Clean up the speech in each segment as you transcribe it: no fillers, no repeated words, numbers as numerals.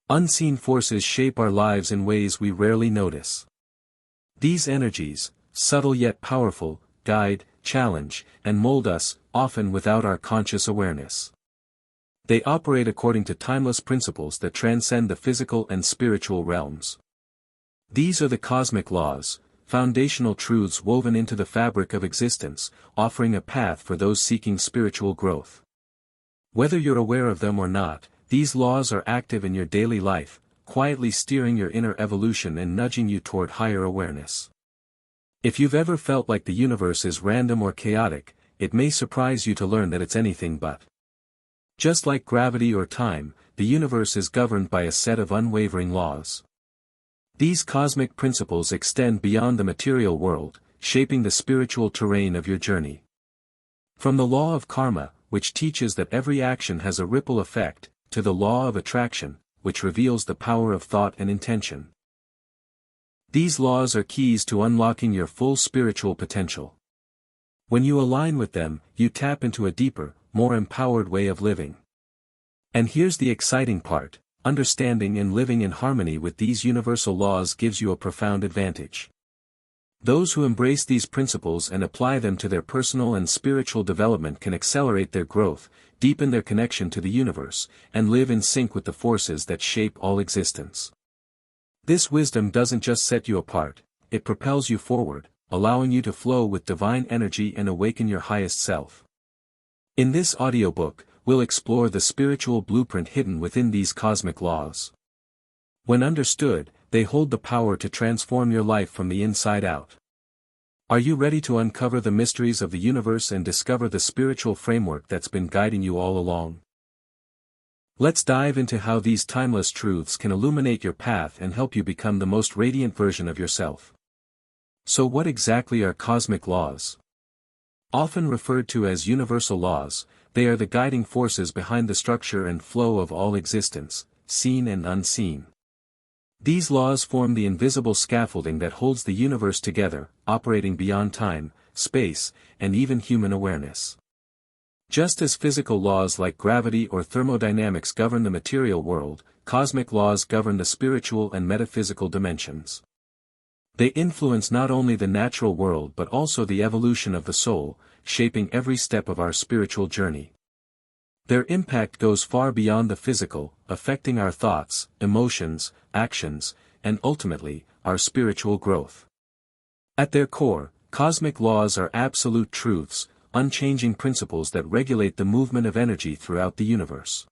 Unseen forces shape our lives in ways we rarely notice. These energies, subtle yet powerful, guide, challenge, and mold us, often without our conscious awareness. They operate according to timeless principles that transcend the physical and spiritual realms. These are the cosmic laws, foundational truths woven into the fabric of existence, offering a path for those seeking spiritual growth. Whether you're aware of them or not, these laws are active in your daily life, quietly steering your inner evolution and nudging you toward higher awareness. If you've ever felt like the universe is random or chaotic, it may surprise you to learn that it's anything but. Just like gravity or time, the universe is governed by a set of unwavering laws. These cosmic principles extend beyond the material world, shaping the spiritual terrain of your journey. From the law of karma, which teaches that every action has a ripple effect, to the law of attraction, which reveals the power of thought and intention. These laws are keys to unlocking your full spiritual potential. When you align with them, you tap into a deeper, more empowered way of living. And here's the exciting part: understanding and living in harmony with these universal laws gives you a profound advantage. Those who embrace these principles and apply them to their personal and spiritual development can accelerate their growth, deepen their connection to the universe, and live in sync with the forces that shape all existence. This wisdom doesn't just set you apart, it propels you forward, allowing you to flow with divine energy and awaken your highest self. In this audiobook, we'll explore the spiritual blueprint hidden within these cosmic laws. When understood, they hold the power to transform your life from the inside out. Are you ready to uncover the mysteries of the universe and discover the spiritual framework that's been guiding you all along? Let's dive into how these timeless truths can illuminate your path and help you become the most radiant version of yourself. So what exactly are cosmic laws? Often referred to as universal laws, they are the guiding forces behind the structure and flow of all existence, seen and unseen. These laws form the invisible scaffolding that holds the universe together, operating beyond time, space, and even human awareness. Just as physical laws like gravity or thermodynamics govern the material world, cosmic laws govern the spiritual and metaphysical dimensions. They influence not only the natural world but also the evolution of the soul, shaping every step of our spiritual journey. Their impact goes far beyond the physical, affecting our thoughts, emotions, actions, and ultimately, our spiritual growth. At their core, cosmic laws are absolute truths, unchanging principles that regulate the movement of energy throughout the universe.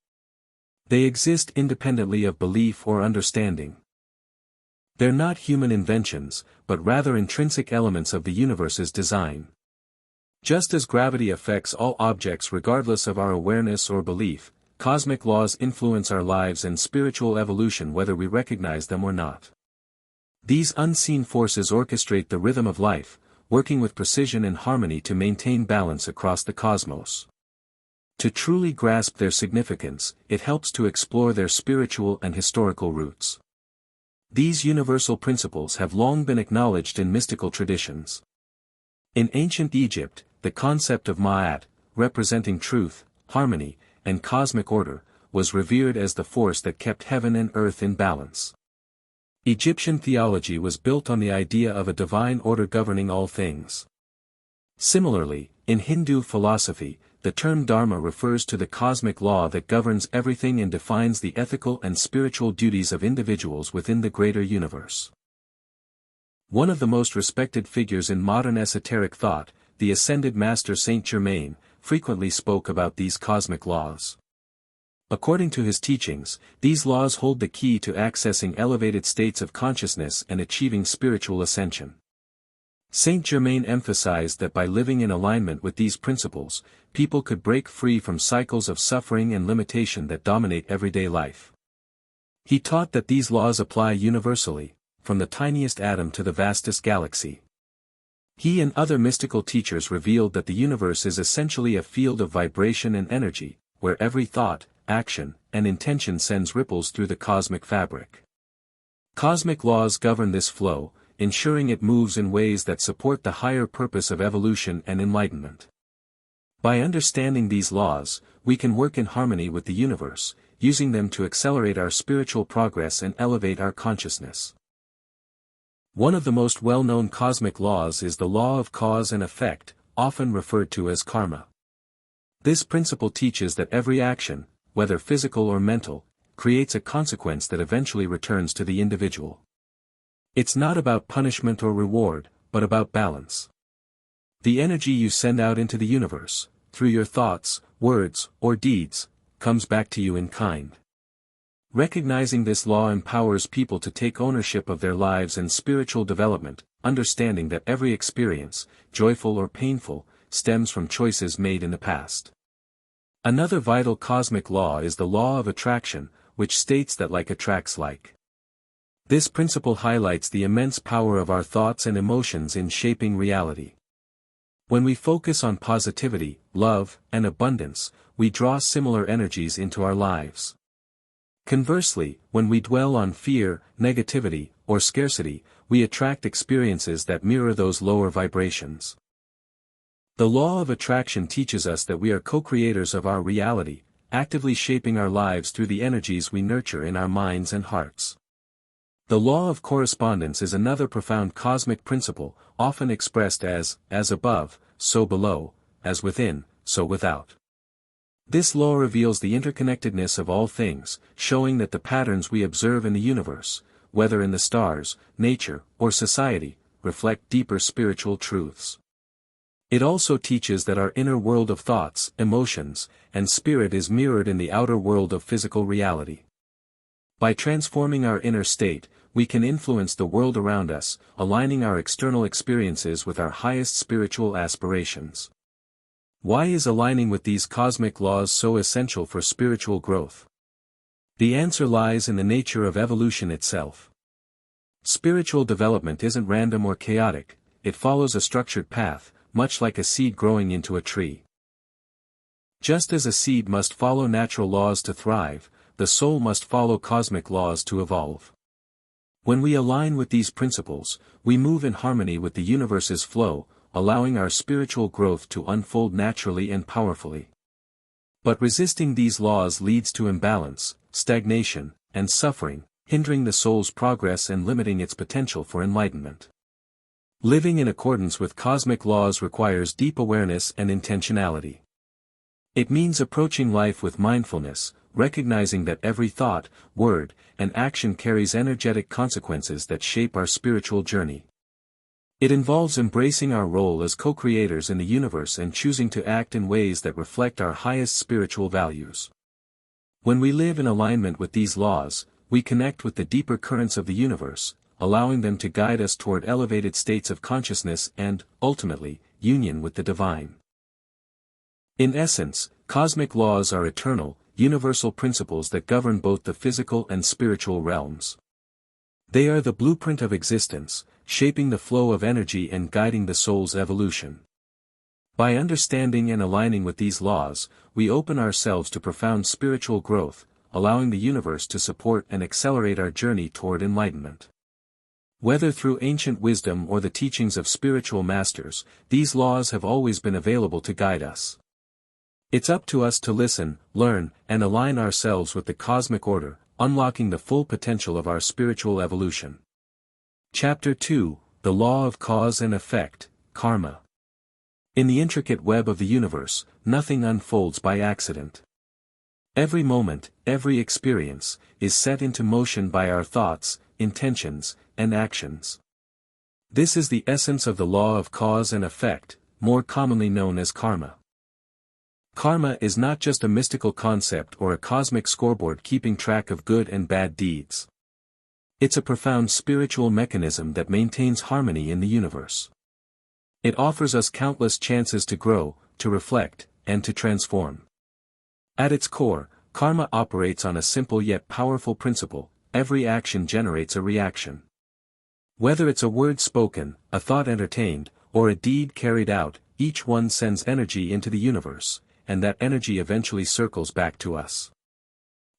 They exist independently of belief or understanding. They're not human inventions, but rather intrinsic elements of the universe's design. Just as gravity affects all objects regardless of our awareness or belief, cosmic laws influence our lives and spiritual evolution whether we recognize them or not. These unseen forces orchestrate the rhythm of life, working with precision and harmony to maintain balance across the cosmos. To truly grasp their significance, it helps to explore their spiritual and historical roots. These universal principles have long been acknowledged in mystical traditions. In ancient Egypt, the concept of Ma'at, representing truth, harmony, and cosmic order, was revered as the force that kept heaven and earth in balance. Egyptian theology was built on the idea of a divine order governing all things. Similarly, in Hindu philosophy, the term dharma refers to the cosmic law that governs everything and defines the ethical and spiritual duties of individuals within the greater universe. One of the most respected figures in modern esoteric thought, the ascended master Saint Germain, frequently spoke about these cosmic laws. According to his teachings, these laws hold the key to accessing elevated states of consciousness and achieving spiritual ascension. Saint Germain emphasized that by living in alignment with these principles, people could break free from cycles of suffering and limitation that dominate everyday life. He taught that these laws apply universally, from the tiniest atom to the vastest galaxy. He and other mystical teachers revealed that the universe is essentially a field of vibration and energy, where every thought, action, and intention sends ripples through the cosmic fabric. Cosmic laws govern this flow, ensuring it moves in ways that support the higher purpose of evolution and enlightenment. By understanding these laws, we can work in harmony with the universe, using them to accelerate our spiritual progress and elevate our consciousness. One of the most well-known cosmic laws is the law of cause and effect, often referred to as karma. This principle teaches that every action, whether physical or mental, creates a consequence that eventually returns to the individual. It's not about punishment or reward, but about balance. The energy you send out into the universe, through your thoughts, words, or deeds, comes back to you in kind. Recognizing this law empowers people to take ownership of their lives and spiritual development, understanding that every experience, joyful or painful, stems from choices made in the past. Another vital cosmic law is the law of attraction, which states that like attracts like. This principle highlights the immense power of our thoughts and emotions in shaping reality. When we focus on positivity, love, and abundance, we draw similar energies into our lives. Conversely, when we dwell on fear, negativity, or scarcity, we attract experiences that mirror those lower vibrations. The law of attraction teaches us that we are co-creators of our reality, actively shaping our lives through the energies we nurture in our minds and hearts. The law of correspondence is another profound cosmic principle, often expressed as above, so below, as within, so without. This law reveals the interconnectedness of all things, showing that the patterns we observe in the universe, whether in the stars, nature, or society, reflect deeper spiritual truths. It also teaches that our inner world of thoughts, emotions, and spirit is mirrored in the outer world of physical reality. By transforming our inner state, we can influence the world around us, aligning our external experiences with our highest spiritual aspirations. Why is aligning with these cosmic laws so essential for spiritual growth? The answer lies in the nature of evolution itself. Spiritual development isn't random or chaotic, it follows a structured path, much like a seed growing into a tree. Just as a seed must follow natural laws to thrive, the soul must follow cosmic laws to evolve. When we align with these principles, we move in harmony with the universe's flow, allowing our spiritual growth to unfold naturally and powerfully. But resisting these laws leads to imbalance, stagnation, and suffering, hindering the soul's progress and limiting its potential for enlightenment. Living in accordance with cosmic laws requires deep awareness and intentionality. It means approaching life with mindfulness, recognizing that every thought, word, and action carries energetic consequences that shape our spiritual journey. It involves embracing our role as co-creators in the universe and choosing to act in ways that reflect our highest spiritual values. When we live in alignment with these laws, we connect with the deeper currents of the universe, allowing them to guide us toward elevated states of consciousness and, ultimately, union with the divine. In essence, cosmic laws are eternal, universal principles that govern both the physical and spiritual realms. They are the blueprint of existence, shaping the flow of energy and guiding the soul's evolution. By understanding and aligning with these laws, we open ourselves to profound spiritual growth, allowing the universe to support and accelerate our journey toward enlightenment. Whether through ancient wisdom or the teachings of spiritual masters, these laws have always been available to guide us. It's up to us to listen, learn, and align ourselves with the cosmic order, unlocking the full potential of our spiritual evolution. Chapter 2, The Law of Cause and Effect, Karma. In the intricate web of the universe, nothing unfolds by accident. Every moment, every experience, is set into motion by our thoughts, intentions, and actions. This is the essence of the law of cause and effect, more commonly known as karma. Karma is not just a mystical concept or a cosmic scoreboard keeping track of good and bad deeds. It's a profound spiritual mechanism that maintains harmony in the universe. It offers us countless chances to grow, to reflect, and to transform. At its core, karma operates on a simple yet powerful principle: every action generates a reaction. Whether it's a word spoken, a thought entertained, or a deed carried out, each one sends energy into the universe, and that energy eventually circles back to us.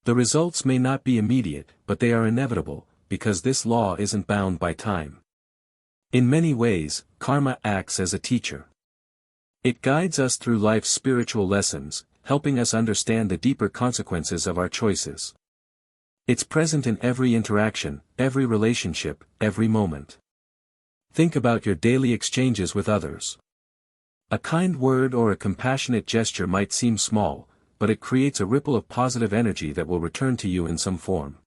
The results may not be immediate, but they are inevitable, because this law isn't bound by time. In many ways, karma acts as a teacher. It guides us through life's spiritual lessons, helping us understand the deeper consequences of our choices. It's present in every interaction, every relationship, every moment. Think about your daily exchanges with others. A kind word or a compassionate gesture might seem small, but it creates a ripple of positive energy that will return to you in some form.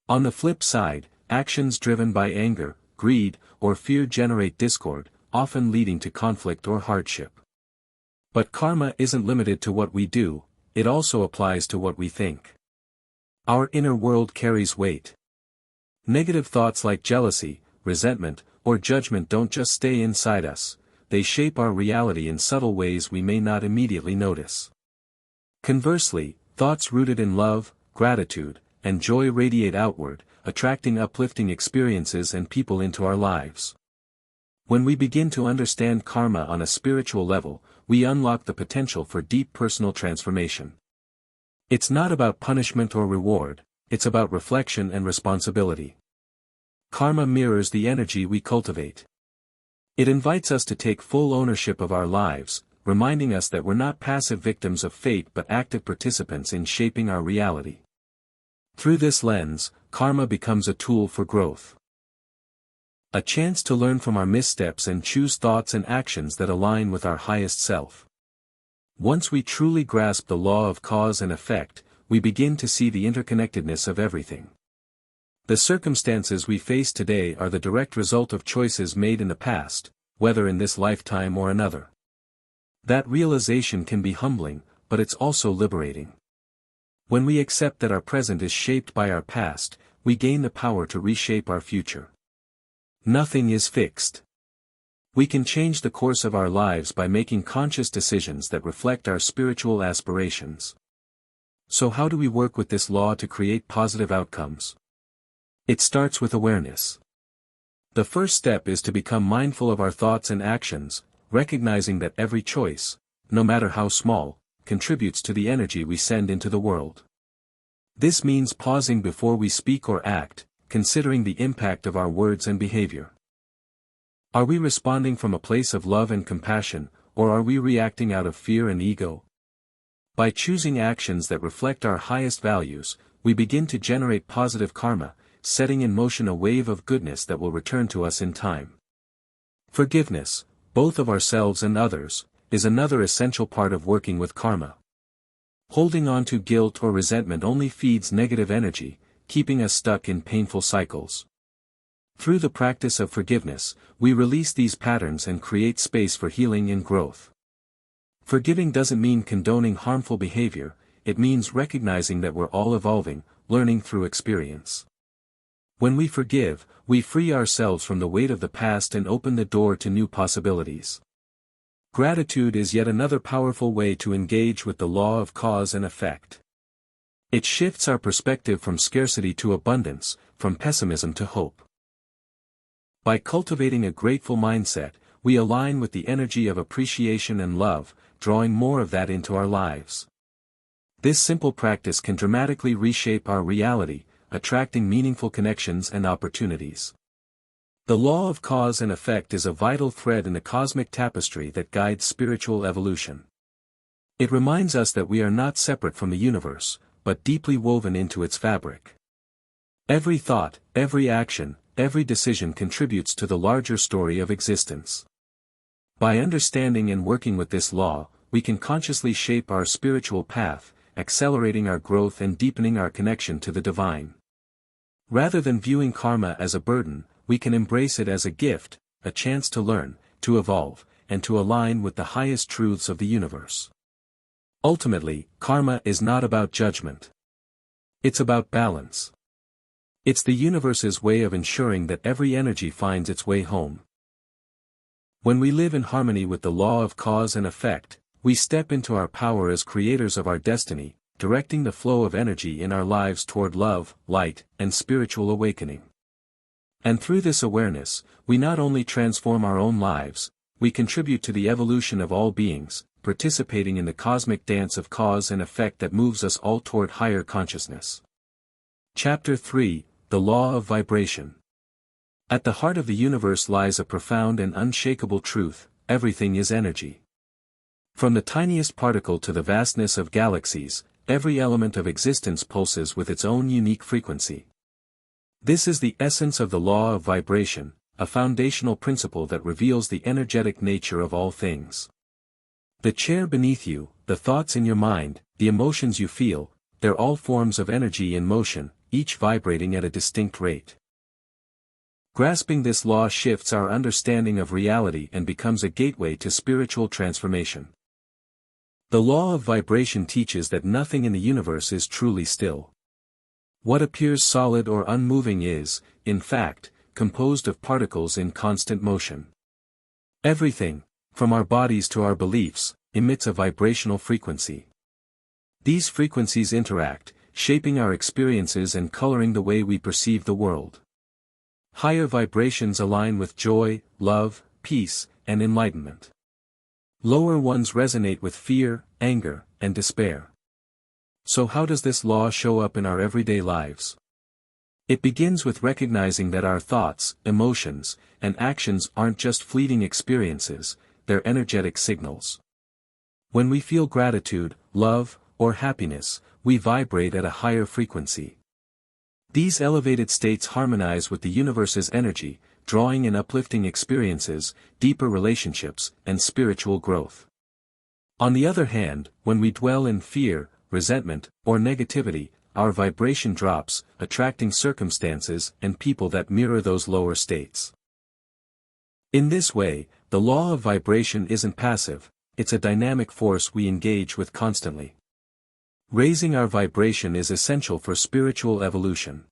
On the flip side, actions driven by anger, greed, or fear generate discord, often leading to conflict or hardship. But karma isn't limited to what we do, it also applies to what we think. Our inner world carries weight. Negative thoughts like jealousy, resentment, or judgment don't just stay inside us, they shape our reality in subtle ways we may not immediately notice. Conversely, thoughts rooted in love, gratitude, and joy radiate outward, attracting uplifting experiences and people into our lives. When we begin to understand karma on a spiritual level, we unlock the potential for deep personal transformation. It's not about punishment or reward, it's about reflection and responsibility. Karma mirrors the energy we cultivate. It invites us to take full ownership of our lives, reminding us that we're not passive victims of fate but active participants in shaping our reality. Through this lens, karma becomes a tool for growth. A chance to learn from our missteps and choose thoughts and actions that align with our highest self. Once we truly grasp the law of cause and effect, we begin to see the interconnectedness of everything. The circumstances we face today are the direct result of choices made in the past, whether in this lifetime or another. That realization can be humbling, but it's also liberating. When we accept that our present is shaped by our past, we gain the power to reshape our future. Nothing is fixed. We can change the course of our lives by making conscious decisions that reflect our spiritual aspirations. So how do we work with this law to create positive outcomes? It starts with awareness. The first step is to become mindful of our thoughts and actions, recognizing that every choice, no matter how small, contributes to the energy we send into the world. This means pausing before we speak or act, considering the impact of our words and behavior. Are we responding from a place of love and compassion, or are we reacting out of fear and ego? By choosing actions that reflect our highest values, we begin to generate positive karma, setting in motion a wave of goodness that will return to us in time. Forgiveness, both of ourselves and others, is another essential part of working with karma. Holding on to guilt or resentment only feeds negative energy, keeping us stuck in painful cycles. Through the practice of forgiveness, we release these patterns and create space for healing and growth. Forgiving doesn't mean condoning harmful behavior, it means recognizing that we're all evolving, learning through experience. When we forgive, we free ourselves from the weight of the past and open the door to new possibilities. Gratitude is yet another powerful way to engage with the law of cause and effect. It shifts our perspective from scarcity to abundance, from pessimism to hope. By cultivating a grateful mindset, we align with the energy of appreciation and love, drawing more of that into our lives. This simple practice can dramatically reshape our reality, attracting meaningful connections and opportunities. The law of cause and effect is a vital thread in the cosmic tapestry that guides spiritual evolution. It reminds us that we are not separate from the universe, but deeply woven into its fabric. Every thought, every action, every decision contributes to the larger story of existence. By understanding and working with this law, we can consciously shape our spiritual path, accelerating our growth and deepening our connection to the divine. Rather than viewing karma as a burden, we can embrace it as a gift, a chance to learn, to evolve, and to align with the highest truths of the universe. Ultimately, karma is not about judgment. It's about balance. It's the universe's way of ensuring that every energy finds its way home. When we live in harmony with the law of cause and effect, we step into our power as creators of our destiny, directing the flow of energy in our lives toward love, light, and spiritual awakening. And through this awareness, we not only transform our own lives, we contribute to the evolution of all beings, participating in the cosmic dance of cause and effect that moves us all toward higher consciousness. Chapter 3: The Law of Vibration. At the heart of the universe lies a profound and unshakable truth: everything is energy. From the tiniest particle to the vastness of galaxies, every element of existence pulses with its own unique frequency. This is the essence of the law of vibration, a foundational principle that reveals the energetic nature of all things. The chair beneath you, the thoughts in your mind, the emotions you feel, they're all forms of energy in motion, each vibrating at a distinct rate. Grasping this law shifts our understanding of reality and becomes a gateway to spiritual transformation. The law of vibration teaches that nothing in the universe is truly still. What appears solid or unmoving is, in fact, composed of particles in constant motion. Everything, from our bodies to our beliefs, emits a vibrational frequency. These frequencies interact, shaping our experiences and coloring the way we perceive the world. Higher vibrations align with joy, love, peace, and enlightenment. Lower ones resonate with fear, anger, and despair. So how does this law show up in our everyday lives? It begins with recognizing that our thoughts, emotions, and actions aren't just fleeting experiences, they're energetic signals. When we feel gratitude, love, or happiness, we vibrate at a higher frequency. These elevated states harmonize with the universe's energy, drawing in uplifting experiences, deeper relationships, and spiritual growth. On the other hand, when we dwell in fear, resentment, or negativity, our vibration drops, attracting circumstances and people that mirror those lower states. In this way, the law of vibration isn't passive, it's a dynamic force we engage with constantly. Raising our vibration is essential for spiritual evolution.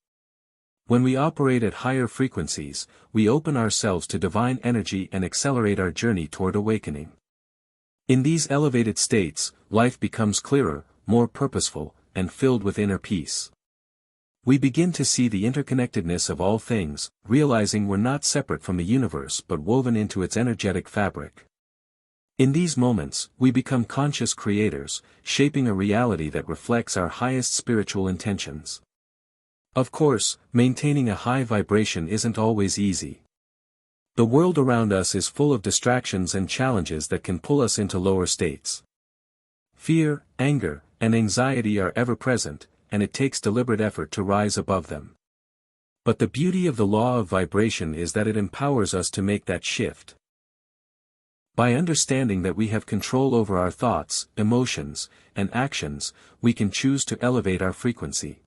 When we operate at higher frequencies, we open ourselves to divine energy and accelerate our journey toward awakening. In these elevated states, life becomes clearer, more purposeful, and filled with inner peace. We begin to see the interconnectedness of all things, realizing we're not separate from the universe but woven into its energetic fabric. In these moments, we become conscious creators, shaping a reality that reflects our highest spiritual intentions. Of course, maintaining a high vibration isn't always easy. The world around us is full of distractions and challenges that can pull us into lower states. Fear, anger, and anxiety are ever present, and it takes deliberate effort to rise above them. But the beauty of the law of vibration is that it empowers us to make that shift. By understanding that we have control over our thoughts, emotions, and actions, we can choose to elevate our frequency.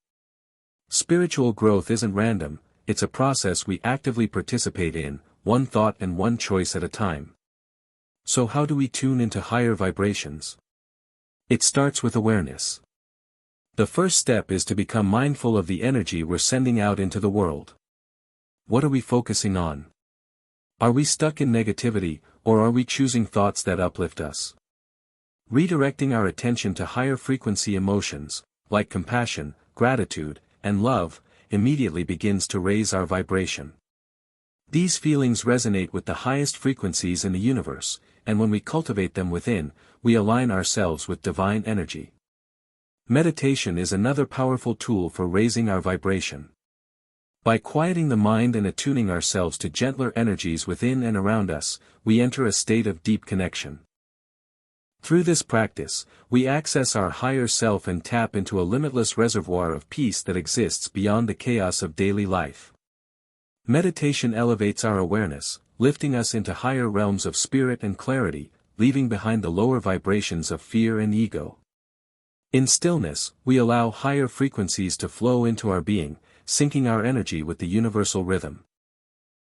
Spiritual growth isn't random, it's a process we actively participate in, one thought and one choice at a time. So how do we tune into higher vibrations? It starts with awareness. The first step is to become mindful of the energy we're sending out into the world. What are we focusing on? Are we stuck in negativity, or are we choosing thoughts that uplift us? Redirecting our attention to higher frequency emotions, like compassion, gratitude, and love, immediately begins to raise our vibration. These feelings resonate with the highest frequencies in the universe, and when we cultivate them within, we align ourselves with divine energy. Meditation is another powerful tool for raising our vibration. By quieting the mind and attuning ourselves to gentler energies within and around us, we enter a state of deep connection. Through this practice, we access our higher self and tap into a limitless reservoir of peace that exists beyond the chaos of daily life. Meditation elevates our awareness, lifting us into higher realms of spirit and clarity, leaving behind the lower vibrations of fear and ego. In stillness, we allow higher frequencies to flow into our being, syncing our energy with the universal rhythm.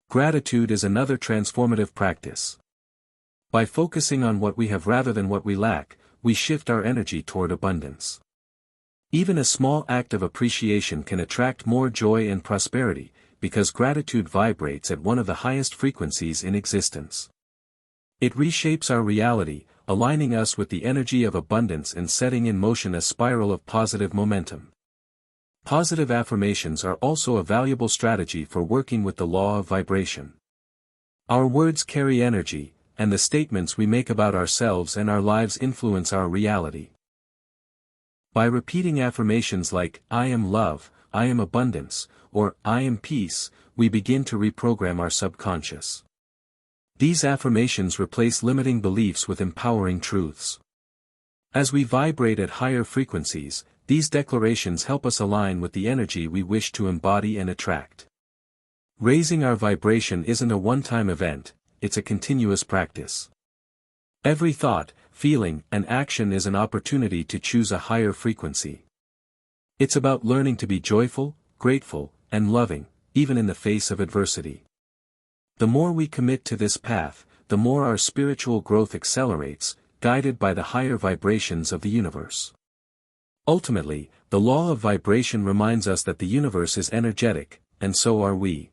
Gratitude is another transformative practice. By focusing on what we have rather than what we lack, we shift our energy toward abundance. Even a small act of appreciation can attract more joy and prosperity, because gratitude vibrates at one of the highest frequencies in existence. It reshapes our reality, aligning us with the energy of abundance and setting in motion a spiral of positive momentum. Positive affirmations are also a valuable strategy for working with the law of vibration. Our words carry energy, and the statements we make about ourselves and our lives influence our reality. By repeating affirmations like, "I am love," "I am abundance," or "I am peace," we begin to reprogram our subconscious. These affirmations replace limiting beliefs with empowering truths. As we vibrate at higher frequencies, these declarations help us align with the energy we wish to embody and attract. Raising our vibration isn't a one-time event, it's a continuous practice. Every thought, feeling, and action is an opportunity to choose a higher frequency. It's about learning to be joyful, grateful, and loving, even in the face of adversity. The more we commit to this path, the more our spiritual growth accelerates, guided by the higher vibrations of the universe. Ultimately, the law of vibration reminds us that the universe is energetic, and so are we.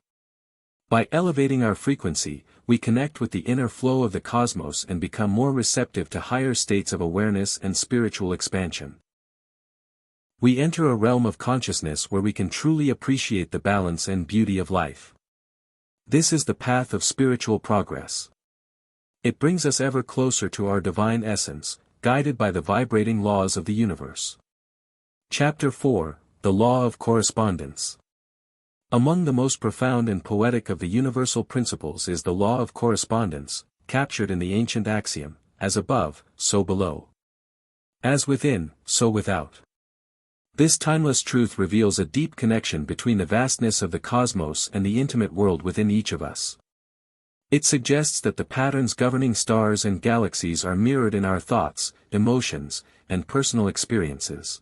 By elevating our frequency, we connect with the inner flow of the cosmos and become more receptive to higher states of awareness and spiritual expansion. We enter a realm of consciousness where we can truly appreciate the balance and beauty of life. This is the path of spiritual progress. It brings us ever closer to our divine essence, guided by the vibrating laws of the universe. Chapter 4: The Law of Correspondence. Among the most profound and poetic of the universal principles is the law of correspondence, captured in the ancient axiom, as above, so below. As within, so without. This timeless truth reveals a deep connection between the vastness of the cosmos and the intimate world within each of us. It suggests that the patterns governing stars and galaxies are mirrored in our thoughts, emotions, and personal experiences.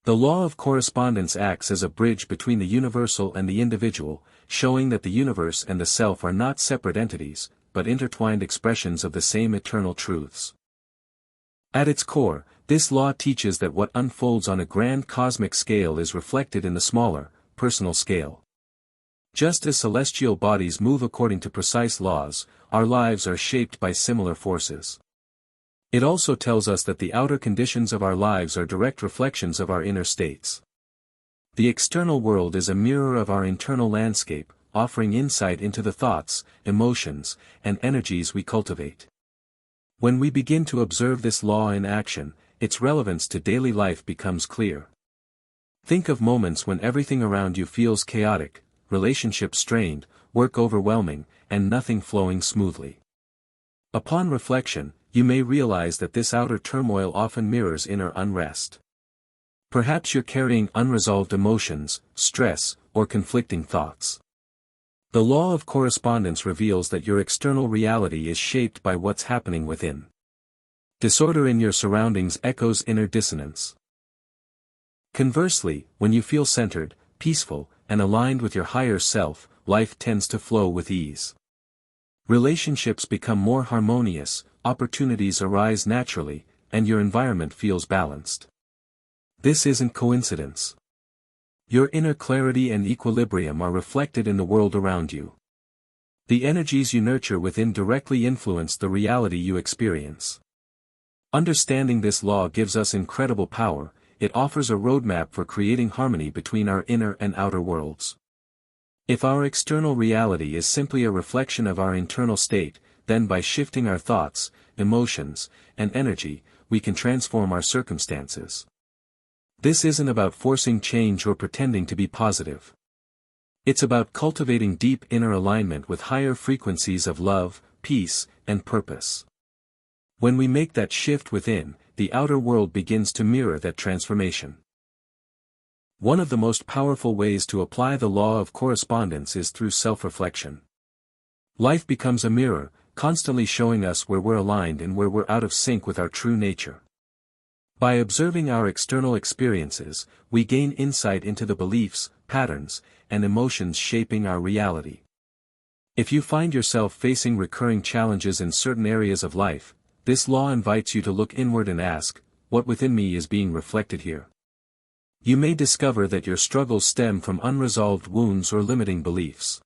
The law of correspondence acts as a bridge between the universal and the individual, showing that the universe and the self are not separate entities, but intertwined expressions of the same eternal truths. At its core, this law teaches that what unfolds on a grand cosmic scale is reflected in the smaller, personal scale. Just as celestial bodies move according to precise laws, our lives are shaped by similar forces. It also tells us that the outer conditions of our lives are direct reflections of our inner states. The external world is a mirror of our internal landscape, offering insight into the thoughts, emotions, and energies we cultivate. When we begin to observe this law in action, its relevance to daily life becomes clear. Think of moments when everything around you feels chaotic, relationships strained, work overwhelming, and nothing flowing smoothly. Upon reflection, you may realize that this outer turmoil often mirrors inner unrest. Perhaps you're carrying unresolved emotions, stress, or conflicting thoughts. The law of correspondence reveals that your external reality is shaped by what's happening within. Disorder in your surroundings echoes inner dissonance. Conversely, when you feel centered, peaceful, and aligned with your higher self, life tends to flow with ease. Relationships become more harmonious, opportunities arise naturally, and your environment feels balanced. This isn't coincidence. Your inner clarity and equilibrium are reflected in the world around you. The energies you nurture within directly influence the reality you experience. Understanding this law gives us incredible power. It offers a roadmap for creating harmony between our inner and outer worlds. If our external reality is simply a reflection of our internal state, then by shifting our thoughts, emotions, and energy, we can transform our circumstances. This isn't about forcing change or pretending to be positive. It's about cultivating deep inner alignment with higher frequencies of love, peace, and purpose. When we make that shift within, the outer world begins to mirror that transformation. One of the most powerful ways to apply the law of correspondence is through self-reflection. Life becomes a mirror, constantly showing us where we're aligned and where we're out of sync with our true nature. By observing our external experiences, we gain insight into the beliefs, patterns, and emotions shaping our reality. If you find yourself facing recurring challenges in certain areas of life, this law invites you to look inward and ask, what within me is being reflected here? You may discover that your struggles stem from unresolved wounds or limiting beliefs.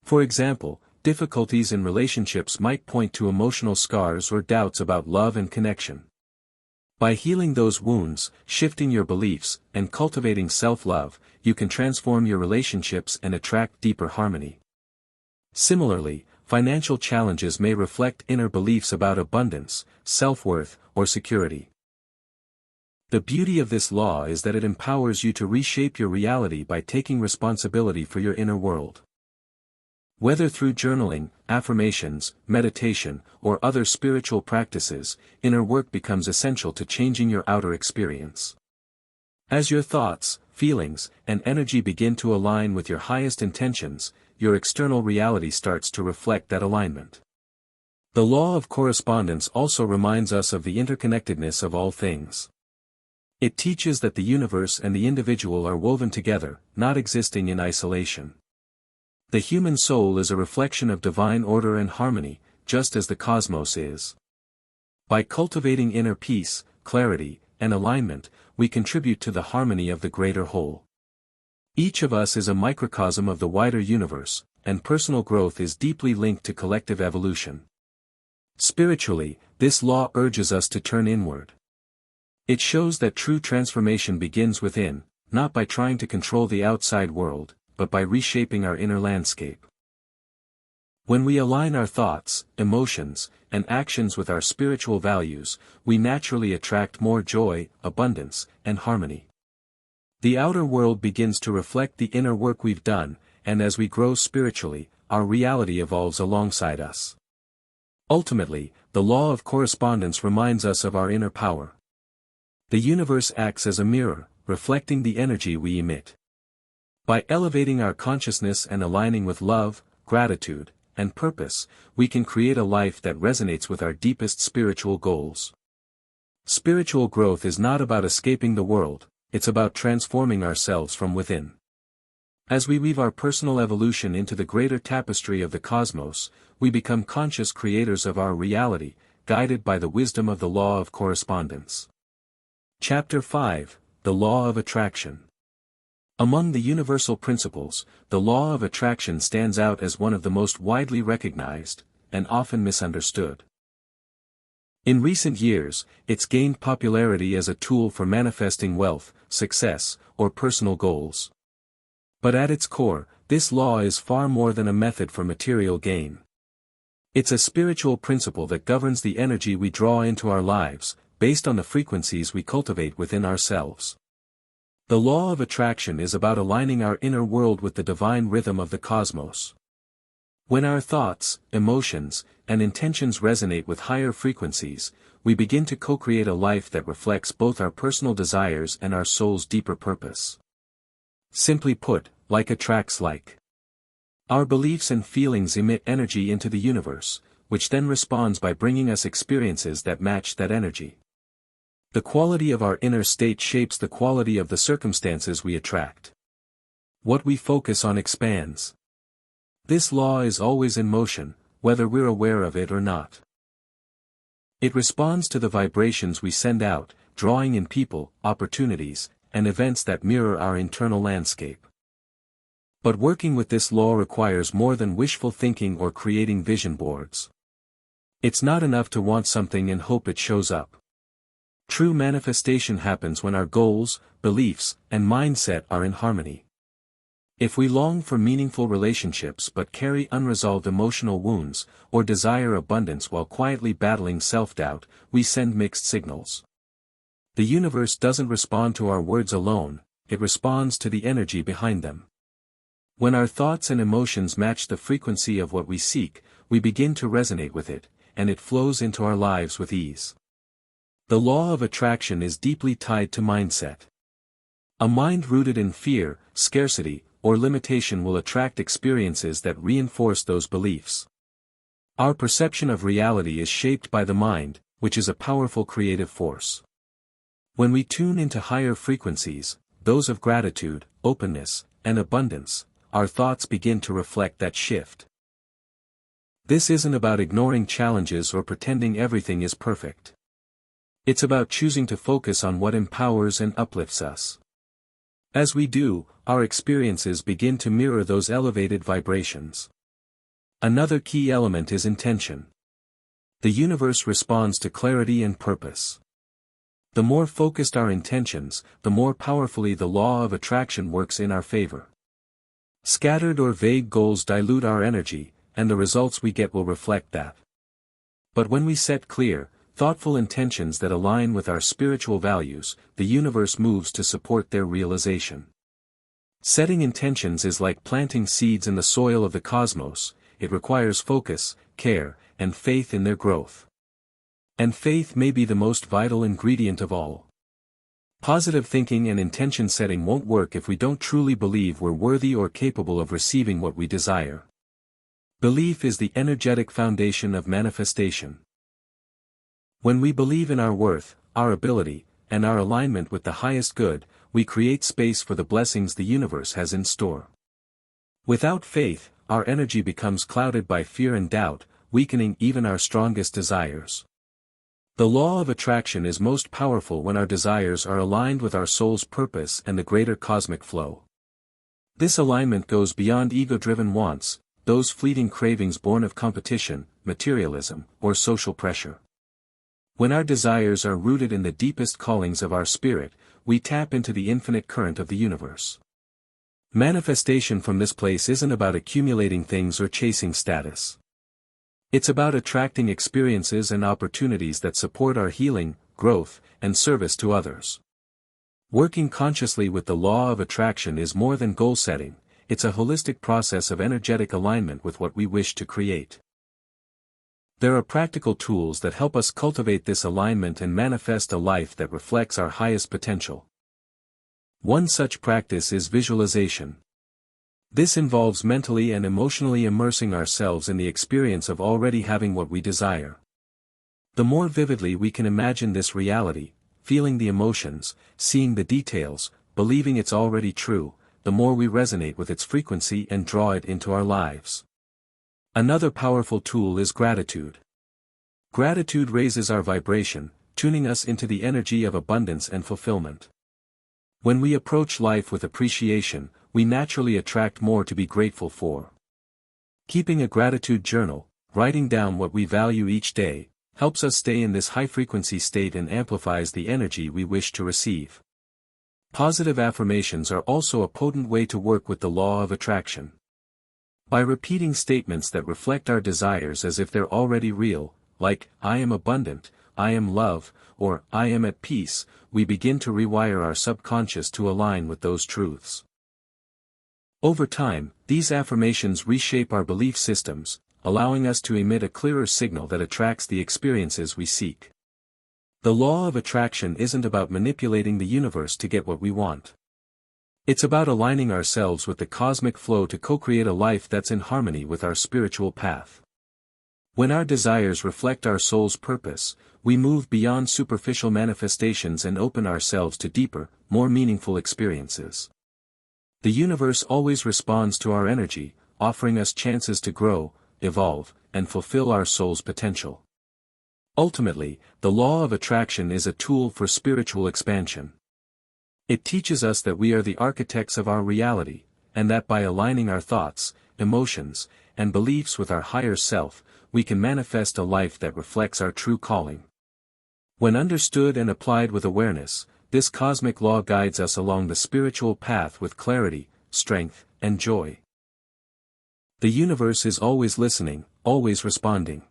For example, difficulties in relationships might point to emotional scars or doubts about love and connection. By healing those wounds, shifting your beliefs, and cultivating self-love, you can transform your relationships and attract deeper harmony. Similarly, financial challenges may reflect inner beliefs about abundance, self-worth, or security. The beauty of this law is that it empowers you to reshape your reality by taking responsibility for your inner world. Whether through journaling, affirmations, meditation, or other spiritual practices, inner work becomes essential to changing your outer experience. As your thoughts, feelings, and energy begin to align with your highest intentions, your external reality starts to reflect that alignment. The law of correspondence also reminds us of the interconnectedness of all things. It teaches that the universe and the individual are woven together, not existing in isolation. The human soul is a reflection of divine order and harmony, just as the cosmos is. By cultivating inner peace, clarity, and alignment, we contribute to the harmony of the greater whole. Each of us is a microcosm of the wider universe, and personal growth is deeply linked to collective evolution. Spiritually, this law urges us to turn inward. It shows that true transformation begins within, not by trying to control the outside world, but by reshaping our inner landscape. When we align our thoughts, emotions, and actions with our spiritual values, we naturally attract more joy, abundance, and harmony. The outer world begins to reflect the inner work we've done, and as we grow spiritually, our reality evolves alongside us. Ultimately, the law of correspondence reminds us of our inner power. The universe acts as a mirror, reflecting the energy we emit. By elevating our consciousness and aligning with love, gratitude, and purpose, we can create a life that resonates with our deepest spiritual goals. Spiritual growth is not about escaping the world, it's about transforming ourselves from within. As we weave our personal evolution into the greater tapestry of the cosmos, we become conscious creators of our reality, guided by the wisdom of the law of correspondence. Chapter 5: The Law of Attraction. Among the universal principles, the law of attraction stands out as one of the most widely recognized, and often misunderstood. In recent years, it's gained popularity as a tool for manifesting wealth, success, or personal goals. But at its core, this law is far more than a method for material gain. It's a spiritual principle that governs the energy we draw into our lives, based on the frequencies we cultivate within ourselves. The law of attraction is about aligning our inner world with the divine rhythm of the cosmos. When our thoughts, emotions, and intentions resonate with higher frequencies, we begin to co-create a life that reflects both our personal desires and our soul's deeper purpose. Simply put, like attracts like. Our beliefs and feelings emit energy into the universe, which then responds by bringing us experiences that match that energy. The quality of our inner state shapes the quality of the circumstances we attract. What we focus on expands. This law is always in motion, whether we're aware of it or not. It responds to the vibrations we send out, drawing in people, opportunities, and events that mirror our internal landscape. But working with this law requires more than wishful thinking or creating vision boards. It's not enough to want something and hope it shows up. True manifestation happens when our goals, beliefs, and mindset are in harmony. If we long for meaningful relationships but carry unresolved emotional wounds, or desire abundance while quietly battling self-doubt, we send mixed signals. The universe doesn't respond to our words alone, it responds to the energy behind them. When our thoughts and emotions match the frequency of what we seek, we begin to resonate with it, and it flows into our lives with ease. The law of attraction is deeply tied to mindset. A mind rooted in fear, scarcity, or limitation will attract experiences that reinforce those beliefs. Our perception of reality is shaped by the mind, which is a powerful creative force. When we tune into higher frequencies, those of gratitude, openness, and abundance, our thoughts begin to reflect that shift. This isn't about ignoring challenges or pretending everything is perfect. It's about choosing to focus on what empowers and uplifts us. As we do, our experiences begin to mirror those elevated vibrations. Another key element is intention. The universe responds to clarity and purpose. The more focused our intentions, the more powerfully the law of attraction works in our favor. Scattered or vague goals dilute our energy, and the results we get will reflect that. But when we set clear, thoughtful intentions that align with our spiritual values, the universe moves to support their realization. Setting intentions is like planting seeds in the soil of the cosmos. It requires focus, care, and faith in their growth. And faith may be the most vital ingredient of all. Positive thinking and intention setting won't work if we don't truly believe we're worthy or capable of receiving what we desire. Belief is the energetic foundation of manifestation. When we believe in our worth, our ability, and our alignment with the highest good, we create space for the blessings the universe has in store. Without faith, our energy becomes clouded by fear and doubt, weakening even our strongest desires. The law of attraction is most powerful when our desires are aligned with our soul's purpose and the greater cosmic flow. This alignment goes beyond ego-driven wants, those fleeting cravings born of competition, materialism, or social pressure. When our desires are rooted in the deepest callings of our spirit, we tap into the infinite current of the universe. Manifestation from this place isn't about accumulating things or chasing status. It's about attracting experiences and opportunities that support our healing, growth, and service to others. Working consciously with the law of attraction is more than goal setting, it's a holistic process of energetic alignment with what we wish to create. There are practical tools that help us cultivate this alignment and manifest a life that reflects our highest potential. One such practice is visualization. This involves mentally and emotionally immersing ourselves in the experience of already having what we desire. The more vividly we can imagine this reality, feeling the emotions, seeing the details, believing it's already true, the more we resonate with its frequency and draw it into our lives. Another powerful tool is gratitude. Gratitude raises our vibration, tuning us into the energy of abundance and fulfillment. When we approach life with appreciation, we naturally attract more to be grateful for. Keeping a gratitude journal, writing down what we value each day, helps us stay in this high-frequency state and amplifies the energy we wish to receive. Positive affirmations are also a potent way to work with the law of attraction. By repeating statements that reflect our desires as if they're already real, like, "I am abundant," "I am love," or "I am at peace," we begin to rewire our subconscious to align with those truths. Over time, these affirmations reshape our belief systems, allowing us to emit a clearer signal that attracts the experiences we seek. The law of attraction isn't about manipulating the universe to get what we want. It's about aligning ourselves with the cosmic flow to co-create a life that's in harmony with our spiritual path. When our desires reflect our soul's purpose, we move beyond superficial manifestations and open ourselves to deeper, more meaningful experiences. The universe always responds to our energy, offering us chances to grow, evolve, and fulfill our soul's potential. Ultimately, the law of attraction is a tool for spiritual expansion. It teaches us that we are the architects of our reality, and that by aligning our thoughts, emotions, and beliefs with our higher self, we can manifest a life that reflects our true calling. When understood and applied with awareness, this cosmic law guides us along the spiritual path with clarity, strength, and joy. The universe is always listening, always responding.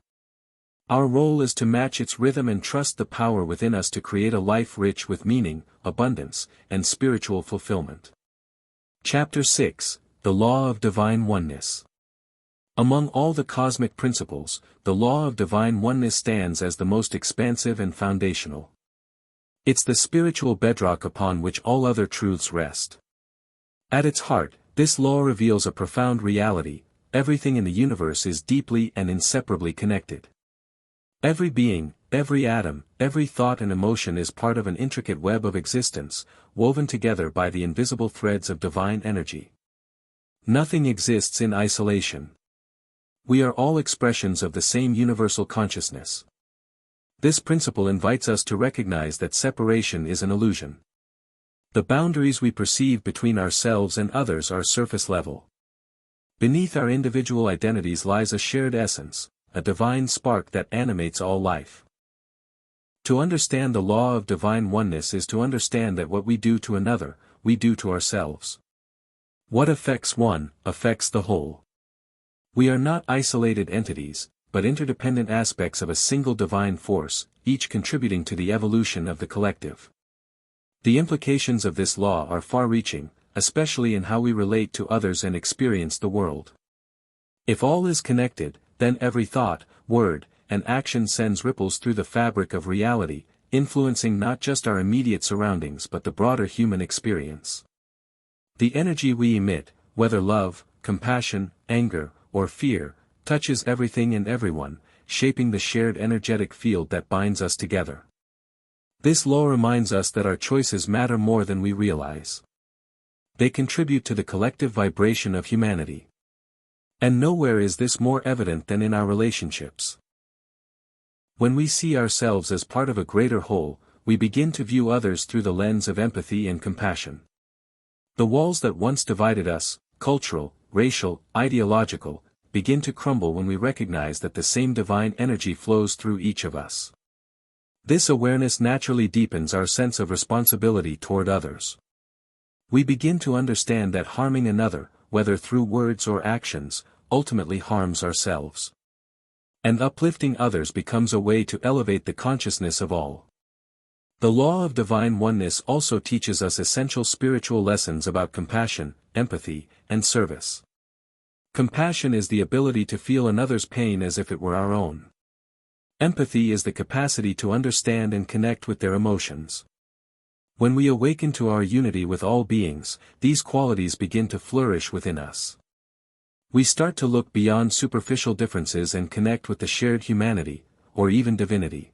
Our role is to match its rhythm and trust the power within us to create a life rich with meaning, abundance, and spiritual fulfillment. Chapter 6: The Law of Divine Oneness. Among all the cosmic principles, the law of divine oneness stands as the most expansive and foundational. It's the spiritual bedrock upon which all other truths rest. At its heart, this law reveals a profound reality: everything in the universe is deeply and inseparably connected. Every being, every atom, every thought and emotion is part of an intricate web of existence, woven together by the invisible threads of divine energy. Nothing exists in isolation. We are all expressions of the same universal consciousness. This principle invites us to recognize that separation is an illusion. The boundaries we perceive between ourselves and others are surface level. Beneath our individual identities lies a shared essence, a divine spark that animates all life. To understand the law of divine oneness is to understand that what we do to another, we do to ourselves. What affects one, affects the whole. We are not isolated entities, but interdependent aspects of a single divine force, each contributing to the evolution of the collective. The implications of this law are far-reaching: especially in how we relate to others and experience the world. If all is connected, then every thought, word, and action sends ripples through the fabric of reality, influencing not just our immediate surroundings but the broader human experience. The energy we emit, whether love, compassion, anger, or fear, touches everything and everyone, shaping the shared energetic field that binds us together. This law reminds us that our choices matter more than we realize. They contribute to the collective vibration of humanity. And nowhere is this more evident than in our relationships. When we see ourselves as part of a greater whole, we begin to view others through the lens of empathy and compassion. The walls that once divided us, cultural, racial, ideological, begin to crumble when we recognize that the same divine energy flows through each of us. This awareness naturally deepens our sense of responsibility toward others. We begin to understand that harming another, whether through words or actions, ultimately harms ourselves. And uplifting others becomes a way to elevate the consciousness of all. The law of divine oneness also teaches us essential spiritual lessons about compassion, empathy, and service. Compassion is the ability to feel another's pain as if it were our own. Empathy is the capacity to understand and connect with their emotions. When we awaken to our unity with all beings, these qualities begin to flourish within us. We start to look beyond superficial differences and connect with the shared humanity, or even divinity,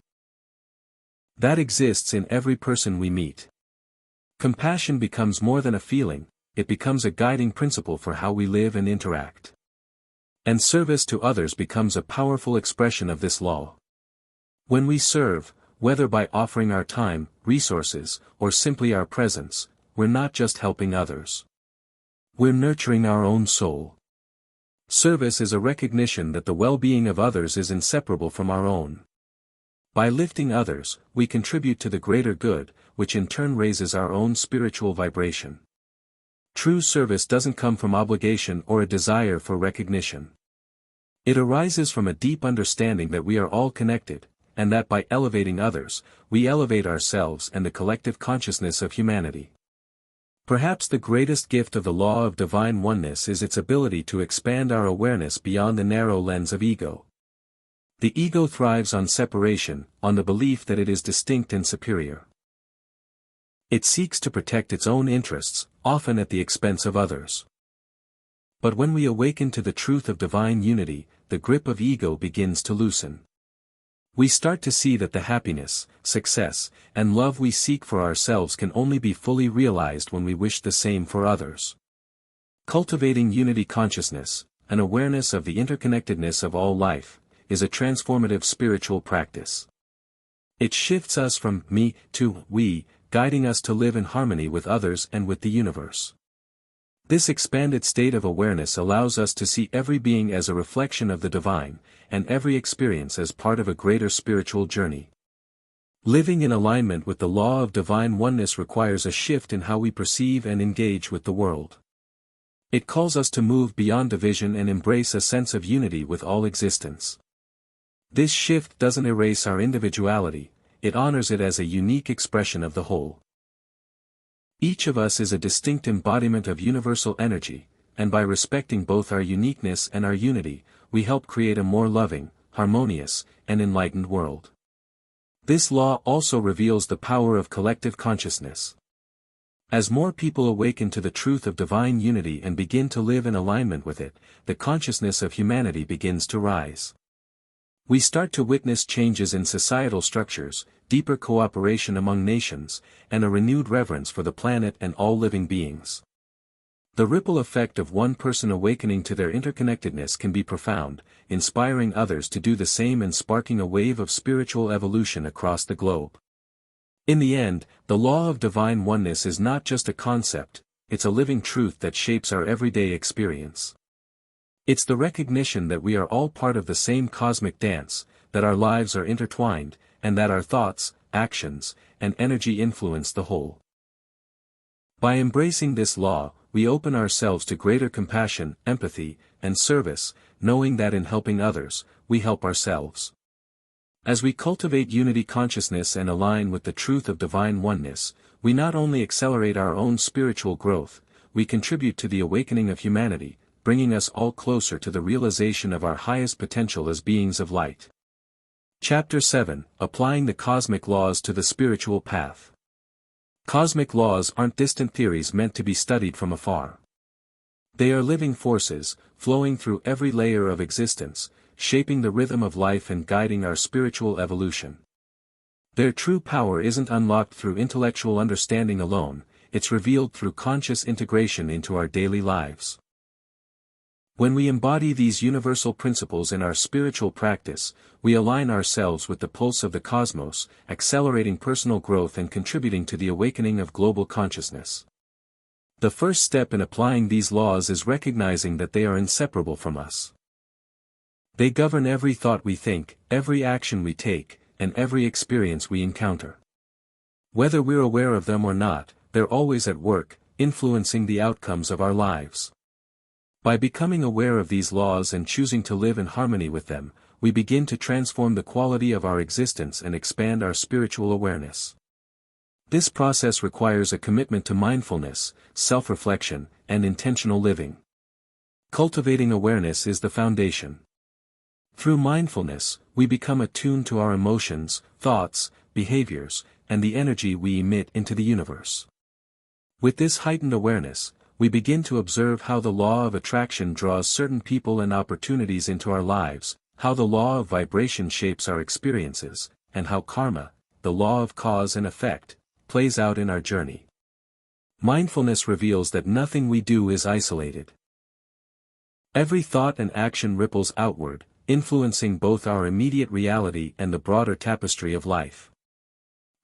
that exists in every person we meet. Compassion becomes more than a feeling, it becomes a guiding principle for how we live and interact. And service to others becomes a powerful expression of this law. When we serve, whether by offering our time, resources, or simply our presence, we're not just helping others. We're nurturing our own soul. Service is a recognition that the well-being of others is inseparable from our own. By lifting others, we contribute to the greater good, which in turn raises our own spiritual vibration. True service doesn't come from obligation or a desire for recognition. It arises from a deep understanding that we are all connected, and that by elevating others, we elevate ourselves and the collective consciousness of humanity. Perhaps the greatest gift of the law of divine oneness is its ability to expand our awareness beyond the narrow lens of ego. The ego thrives on separation, on the belief that it is distinct and superior. It seeks to protect its own interests, often at the expense of others. But when we awaken to the truth of divine unity, the grip of ego begins to loosen. We start to see that the happiness, success, and love we seek for ourselves can only be fully realized when we wish the same for others. Cultivating unity consciousness, an awareness of the interconnectedness of all life, is a transformative spiritual practice. It shifts us from me to we, guiding us to live in harmony with others and with the universe. This expanded state of awareness allows us to see every being as a reflection of the divine, and every experience as part of a greater spiritual journey. Living in alignment with the law of divine oneness requires a shift in how we perceive and engage with the world. It calls us to move beyond division and embrace a sense of unity with all existence. This shift doesn't erase our individuality, it honors it as a unique expression of the whole. Each of us is a distinct embodiment of universal energy, and by respecting both our uniqueness and our unity, we help create a more loving, harmonious, and enlightened world. This law also reveals the power of collective consciousness. As more people awaken to the truth of divine unity and begin to live in alignment with it, the consciousness of humanity begins to rise. We start to witness changes in societal structures, deeper cooperation among nations, and a renewed reverence for the planet and all living beings. The ripple effect of one person awakening to their interconnectedness can be profound, inspiring others to do the same and sparking a wave of spiritual evolution across the globe. In the end, the law of divine oneness is not just a concept, it's a living truth that shapes our everyday experience. It's the recognition that we are all part of the same cosmic dance, that our lives are intertwined, and that our thoughts, actions, and energy influence the whole. By embracing this law, we open ourselves to greater compassion, empathy, and service, knowing that in helping others, we help ourselves. As we cultivate unity consciousness and align with the truth of divine oneness, we not only accelerate our own spiritual growth, we contribute to the awakening of humanity, bringing us all closer to the realization of our highest potential as beings of light. Chapter 7: Applying the Cosmic Laws to the Spiritual Path. Cosmic laws aren't distant theories meant to be studied from afar. They are living forces, flowing through every layer of existence, shaping the rhythm of life and guiding our spiritual evolution. Their true power isn't unlocked through intellectual understanding alone, it's revealed through conscious integration into our daily lives. When we embody these universal principles in our spiritual practice, we align ourselves with the pulse of the cosmos, accelerating personal growth and contributing to the awakening of global consciousness. The first step in applying these laws is recognizing that they are inseparable from us. They govern every thought we think, every action we take, and every experience we encounter. Whether we're aware of them or not, they're always at work, influencing the outcomes of our lives. By becoming aware of these laws and choosing to live in harmony with them, we begin to transform the quality of our existence and expand our spiritual awareness. This process requires a commitment to mindfulness, self-reflection, and intentional living. Cultivating awareness is the foundation. Through mindfulness, we become attuned to our emotions, thoughts, behaviors, and the energy we emit into the universe. With this heightened awareness, we begin to observe how the law of attraction draws certain people and opportunities into our lives, how the law of vibration shapes our experiences, and how karma, the law of cause and effect, plays out in our journey. Mindfulness reveals that nothing we do is isolated. Every thought and action ripples outward, influencing both our immediate reality and the broader tapestry of life.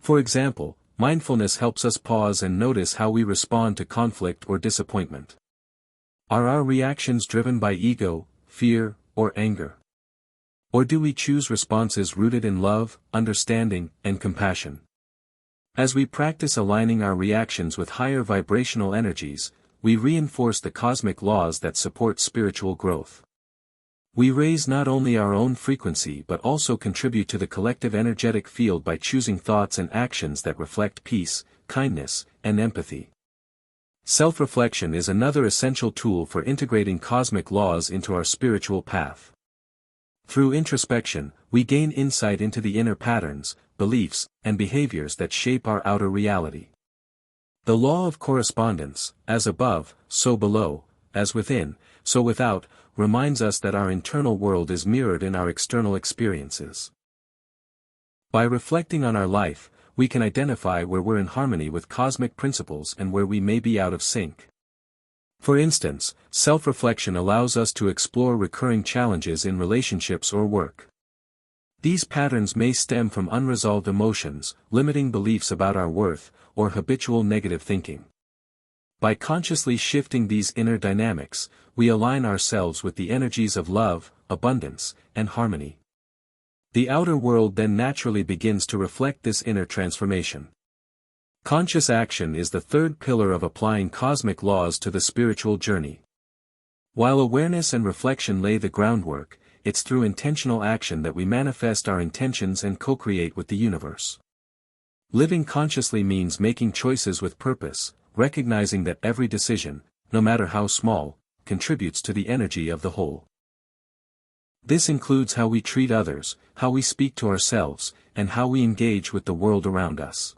For example, mindfulness helps us pause and notice how we respond to conflict or disappointment. Are our reactions driven by ego, fear, or anger? Or do we choose responses rooted in love, understanding, and compassion? As we practice aligning our reactions with higher vibrational energies, we reinforce the cosmic laws that support spiritual growth. We raise not only our own frequency but also contribute to the collective energetic field by choosing thoughts and actions that reflect peace, kindness, and empathy. Self-reflection is another essential tool for integrating cosmic laws into our spiritual path. Through introspection, we gain insight into the inner patterns, beliefs, and behaviors that shape our outer reality. The law of correspondence, as above, so below, as within, so without, reminds us that our internal world is mirrored in our external experiences. By reflecting on our life, we can identify where we're in harmony with cosmic principles and where we may be out of sync. For instance, self-reflection allows us to explore recurring challenges in relationships or work. These patterns may stem from unresolved emotions, limiting beliefs about our worth, or habitual negative thinking. By consciously shifting these inner dynamics, we align ourselves with the energies of love, abundance, and harmony. The outer world then naturally begins to reflect this inner transformation. Conscious action is the third pillar of applying cosmic laws to the spiritual journey. While awareness and reflection lay the groundwork, it's through intentional action that we manifest our intentions and co-create with the universe. Living consciously means making choices with purpose, recognizing that every decision, no matter how small, contributes to the energy of the whole. This includes how we treat others, how we speak to ourselves, and how we engage with the world around us.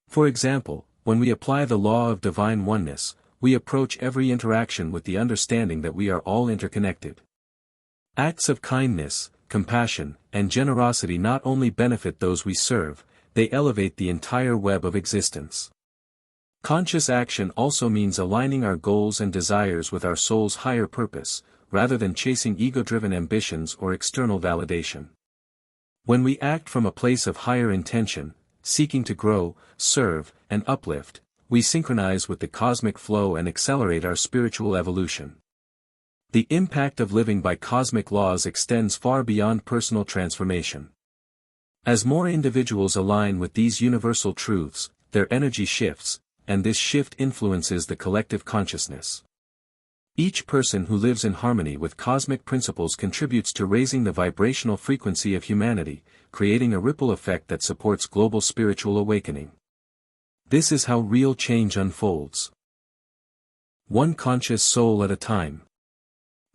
For example, when we apply the law of divine oneness, we approach every interaction with the understanding that we are all interconnected. Acts of kindness, compassion, and generosity not only benefit those we serve, they elevate the entire web of existence. Conscious action also means aligning our goals and desires with our soul's higher purpose, rather than chasing ego-driven ambitions or external validation. When we act from a place of higher intention, seeking to grow, serve, and uplift, we synchronize with the cosmic flow and accelerate our spiritual evolution. The impact of living by cosmic laws extends far beyond personal transformation. As more individuals align with these universal truths, their energy shifts, and this shift influences the collective consciousness. Each person who lives in harmony with cosmic principles contributes to raising the vibrational frequency of humanity, creating a ripple effect that supports global spiritual awakening. This is how real change unfolds. one conscious soul at a time.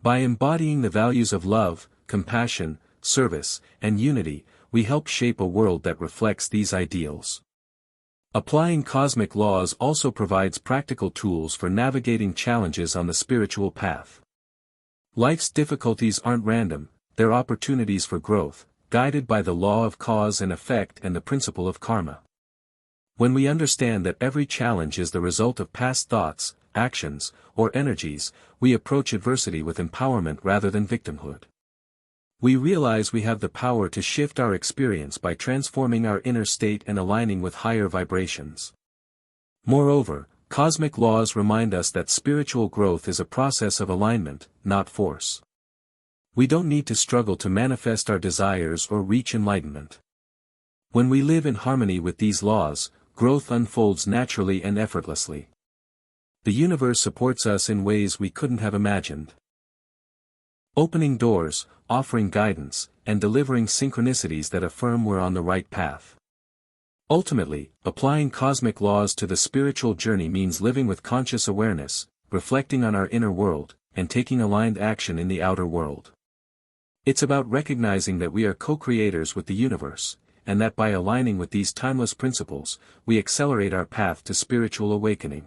By embodying the values of love, compassion, service, and unity, we help shape a world that reflects these ideals. Applying cosmic laws also provides practical tools for navigating challenges on the spiritual path. Life's difficulties aren't random, they're opportunities for growth, guided by the law of cause and effect and the principle of karma. When we understand that every challenge is the result of past thoughts, actions, or energies, we approach adversity with empowerment rather than victimhood. We realize we have the power to shift our experience by transforming our inner state and aligning with higher vibrations. Moreover, cosmic laws remind us that spiritual growth is a process of alignment, not force. We don't need to struggle to manifest our desires or reach enlightenment. When we live in harmony with these laws, growth unfolds naturally and effortlessly. The universe supports us in ways we couldn't have imagined. Opening doors, offering guidance, and delivering synchronicities that affirm we're on the right path. Ultimately, applying cosmic laws to the spiritual journey means living with conscious awareness, reflecting on our inner world, and taking aligned action in the outer world. It's about recognizing that we are co-creators with the universe, and that by aligning with these timeless principles, we accelerate our path to spiritual awakening.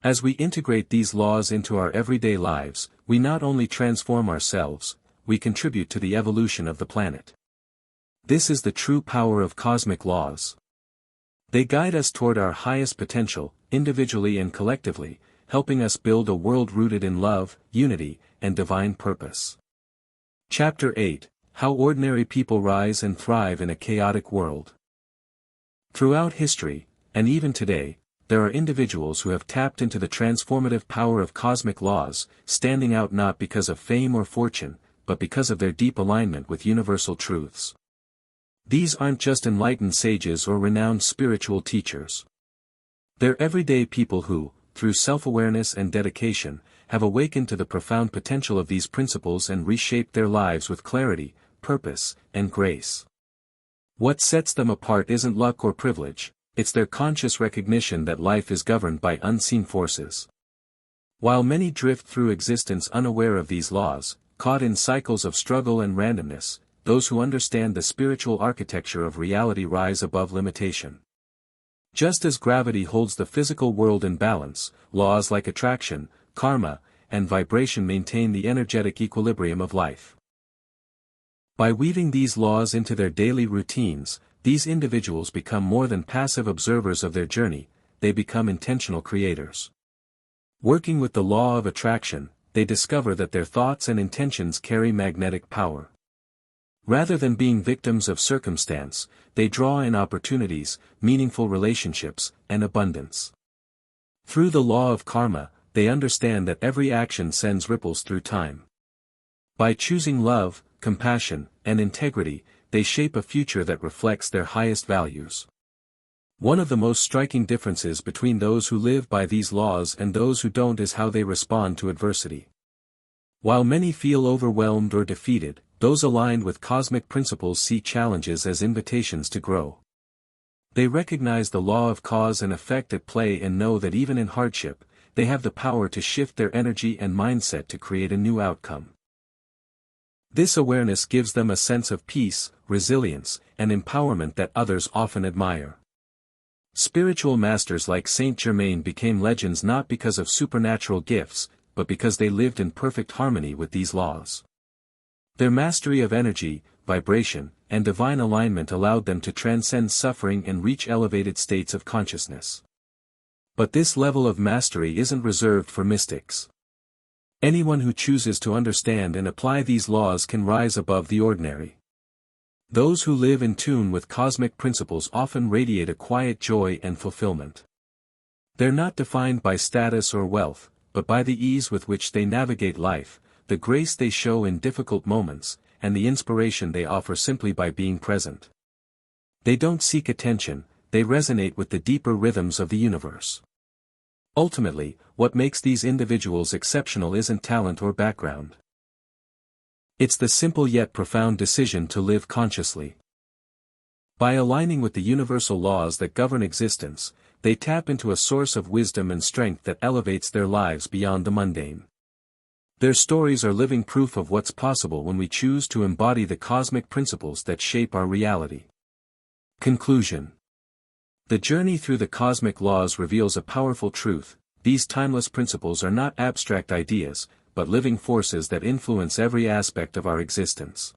As we integrate these laws into our everyday lives, we not only transform ourselves, we contribute to the evolution of the planet. This is the true power of cosmic laws. They guide us toward our highest potential, individually and collectively, helping us build a world rooted in love, unity, and divine purpose. Chapter 8: How Ordinary People Rise and Thrive in a Chaotic World. Throughout history, and even today, there are individuals who have tapped into the transformative power of cosmic laws, standing out not because of fame or fortune, but because of their deep alignment with universal truths. These aren't just enlightened sages or renowned spiritual teachers. They're everyday people who, through self-awareness and dedication, have awakened to the profound potential of these principles and reshaped their lives with clarity, purpose, and grace. What sets them apart isn't luck or privilege, it's their conscious recognition that life is governed by unseen forces. While many drift through existence unaware of these laws, caught in cycles of struggle and randomness, those who understand the spiritual architecture of reality rise above limitation. Just as gravity holds the physical world in balance, laws like attraction, karma, and vibration maintain the energetic equilibrium of life. By weaving these laws into their daily routines, these individuals become more than passive observers of their journey, they become intentional creators. Working with the law of attraction, they discover that their thoughts and intentions carry magnetic power. Rather than being victims of circumstance, they draw in opportunities, meaningful relationships, and abundance. Through the law of karma, they understand that every action sends ripples through time. By choosing love, compassion, and integrity, they shape a future that reflects their highest values. One of the most striking differences between those who live by these laws and those who don't is how they respond to adversity. While many feel overwhelmed or defeated, those aligned with cosmic principles see challenges as invitations to grow. They recognize the law of cause and effect at play and know that even in hardship, they have the power to shift their energy and mindset to create a new outcome. This awareness gives them a sense of peace, resilience, and empowerment that others often admire. Spiritual masters like Saint Germain became legends not because of supernatural gifts, but because they lived in perfect harmony with these laws. Their mastery of energy, vibration, and divine alignment allowed them to transcend suffering and reach elevated states of consciousness. But this level of mastery isn't reserved for mystics. Anyone who chooses to understand and apply these laws can rise above the ordinary. Those who live in tune with cosmic principles often radiate a quiet joy and fulfillment. They're not defined by status or wealth, but by the ease with which they navigate life, the grace they show in difficult moments, and the inspiration they offer simply by being present. They don't seek attention, they resonate with the deeper rhythms of the universe. Ultimately, what makes these individuals exceptional isn't talent or background. It's the simple yet profound decision to live consciously. By aligning with the universal laws that govern existence, they tap into a source of wisdom and strength that elevates their lives beyond the mundane. Their stories are living proof of what's possible when we choose to embody the cosmic principles that shape our reality. Conclusion. The journey through the cosmic laws reveals a powerful truth: these timeless principles are not abstract ideas, but living forces that influence every aspect of our existence.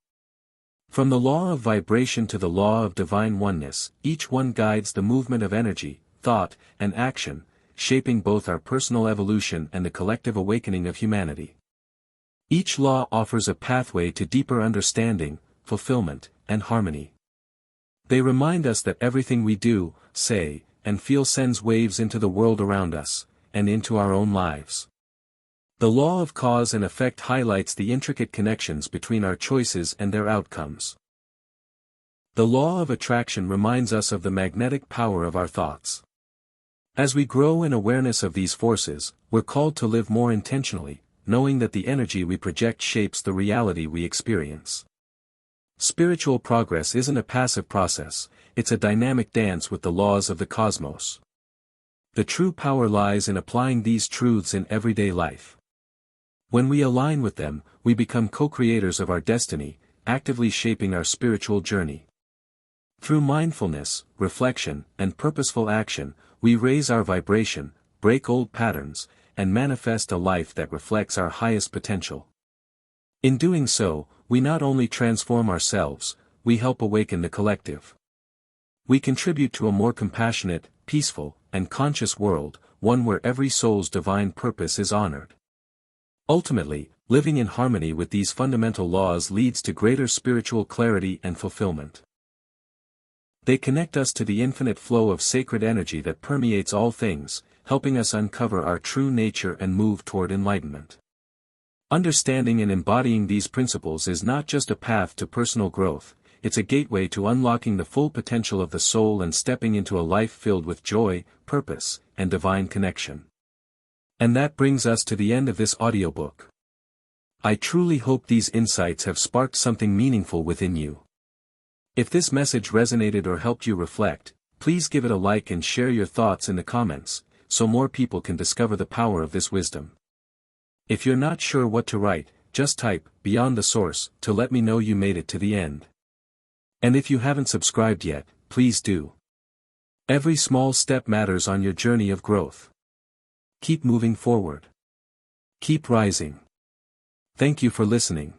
From the law of vibration to the law of divine oneness, each one guides the movement of energy, thought, and action, shaping both our personal evolution and the collective awakening of humanity. Each law offers a pathway to deeper understanding, fulfillment, and harmony. They remind us that everything we do, say, and feel sends waves into the world around us, and into our own lives. The law of cause and effect highlights the intricate connections between our choices and their outcomes. The law of attraction reminds us of the magnetic power of our thoughts. As we grow in awareness of these forces, we're called to live more intentionally, knowing that the energy we project shapes the reality we experience. Spiritual progress isn't a passive process, it's a dynamic dance with the laws of the cosmos. The true power lies in applying these truths in everyday life. When we align with them, we become co-creators of our destiny, actively shaping our spiritual journey. Through mindfulness, reflection, and purposeful action, we raise our vibration, break old patterns, and manifest a life that reflects our highest potential. In doing so, we not only transform ourselves, we help awaken the collective. We contribute to a more compassionate, peaceful, and conscious world, one where every soul's divine purpose is honored. Ultimately, living in harmony with these fundamental laws leads to greater spiritual clarity and fulfillment. They connect us to the infinite flow of sacred energy that permeates all things, helping us uncover our true nature and move toward enlightenment. Understanding and embodying these principles is not just a path to personal growth, it's a gateway to unlocking the full potential of the soul and stepping into a life filled with joy, purpose, and divine connection. And that brings us to the end of this audiobook. I truly hope these insights have sparked something meaningful within you. If this message resonated or helped you reflect, please give it a like and share your thoughts in the comments, so more people can discover the power of this wisdom. If you're not sure what to write, just type "Beyond the Source" to let me know you made it to the end. And if you haven't subscribed yet, please do. Every small step matters on your journey of growth. Keep moving forward. Keep rising. Thank you for listening.